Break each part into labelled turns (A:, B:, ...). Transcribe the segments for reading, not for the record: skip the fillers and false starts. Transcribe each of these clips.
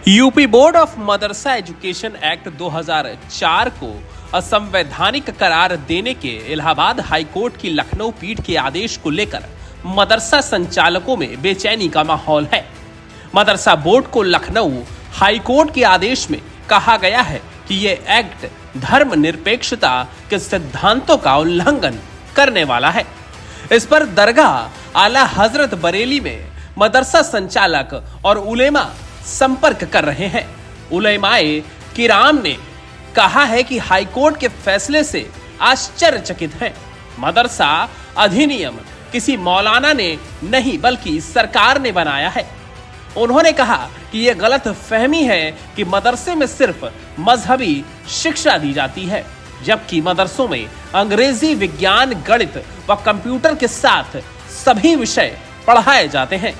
A: UP board of Madrasa education act 2004 को असंवैधानिक करार देने के इलाहाबाद हाईकोर्ट की लखनऊ पीठ के आदेश को लेकर मदरसा संचालकों में बेचैनी का माहौल है। मदरसा बोर्ड को लखनऊ हाईकोर्ट के आदेश में कहा गया है कि यह एक्ट धर्मनिरपेक्षता के सिद्धांतों का उल्लंघन करने वाला है। इस पर दरगाह आला हजरत बरेली में मदरसा संचालक और उलेमा संपर्क कर रहे हैं। उलेमाए किराम ने कहा है कि हाईकोर्ट के फैसले से आश्चर्यचकित हैं। मदरसा अधिनियम किसी मौलाना ने नहीं बल्कि सरकार ने बनाया है। उन्होंने कहा कि यह गलत फहमी है कि मदरसे में सिर्फ मजहबी शिक्षा दी जाती है, जबकि मदरसों में अंग्रेजी, विज्ञान, गणित व कंप्यूटर के साथ सभी विषय पढ़ाए जाते हैं।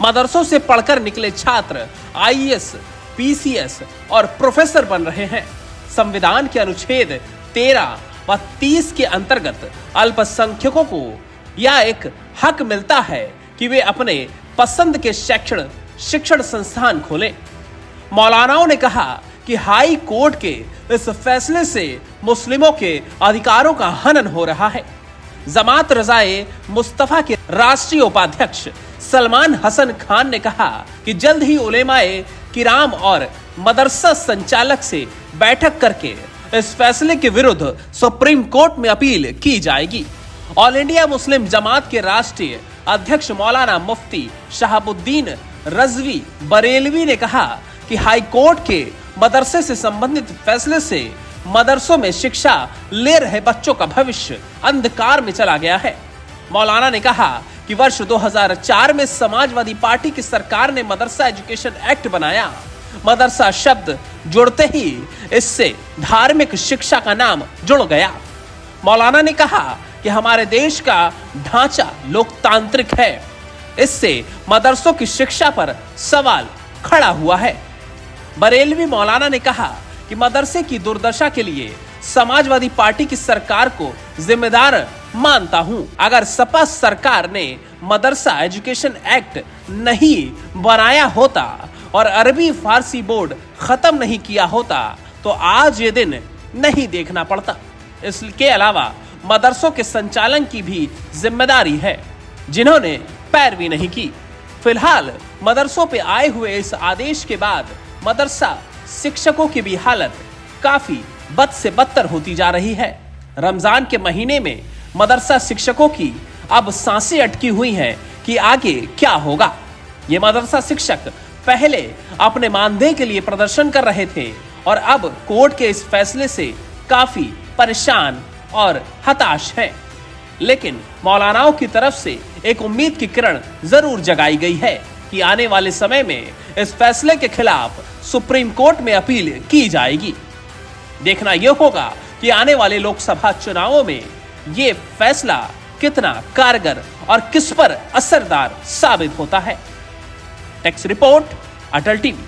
A: मदरसों से पढ़कर निकले छात्र आईएएस, पीसीएस और प्रोफेसर बन रहे हैं। संविधान के अनुच्छेद 13 व 30 के अंतर्गत अल्पसंख्यकों को यह एक हक मिलता है कि वे अपने पसंद के शिक्षण संस्थान खोलें। मौलानाओं ने कहा कि हाई कोर्ट के इस फैसले से मुस्लिमों के अधिकारों का हनन हो रहा है। जमात रजाए मुस्तफा के राष्ट्रीय उपाध्यक्ष सलमान हसन खान ने कहा कि जल्द ही उलेमाए किराम और मदरसा संचालक से बैठक करके इस फैसले के विरुद्ध सुप्रीम कोर्ट में अपील की जाएगी। ऑल इंडिया मुस्लिम जमात के राष्ट्रीय अध्यक्ष मौलाना मुफ्ती शहाबुद्दीन रजवी बरेलवी ने कहा कि हाई कोर्ट के मदरसे से संबंधित फैसले से मदरसों में शिक्षा ले रहे बच्चों का भविष्य अंधकार में चला गया है। मौलाना ने कहा कि वर्ष 2004 में समाजवादी पार्टी की सरकार ने मदरसा एजुकेशन एक्ट बनाया। मदरसा शब्द जुड़ते ही इससे धार्मिक शिक्षा का नाम जुड़ गया। मौलाना ने कहा कि हमारे देश का ढांचा लोकतांत्रिक है, इससे मदरसों की शिक्षा पर सवाल खड़ा हुआ है। बरेलवी मौलाना ने कहा कि मदरसे की दुर्दशा के लिए समाजवादी पार्टी की सरकार को जिम्मेदार मानता हूं। अगर सपा सरकार ने मदरसा एजुकेशन एक्ट नहीं बनाया होता और अरबी फारसी बोर्ड खत्म नहीं किया होता तो आज ये दिन नहीं देखना पड़ता। इसके अलावा मदरसों के संचालन की भी जिम्मेदारी है, जिन्होंने पैरवी नहीं की। फिलहाल मदरसों पे आए हुए इस आदेश के बाद मदरसा शिक्षकों की भी हालत काफी बद से बदतर होती जा रही है। रमजान के महीने में मदरसा शिक्षकों की अब सांसें अटकी हुई हैं कि आगे क्या होगा। ये मदरसा शिक्षक पहले अपने मानदेय के लिए प्रदर्शन कर रहे थे और अब कोर्ट के इस फैसले से काफी परेशान और हताश हैं। लेकिन मौलानाओं की तरफ से एक उम्मीद की किरण जरूर जगाई गई है कि आने वाले समय में इस फैसले के खिलाफ सुप्रीम कोर्ट में अपील की जाएगी। देखना यह होगा कि आने वाले लोकसभा चुनावों में ये फैसला कितना कारगर और किस पर असरदार साबित होता है। टेक्स रिपोर्ट, अटल टीवी।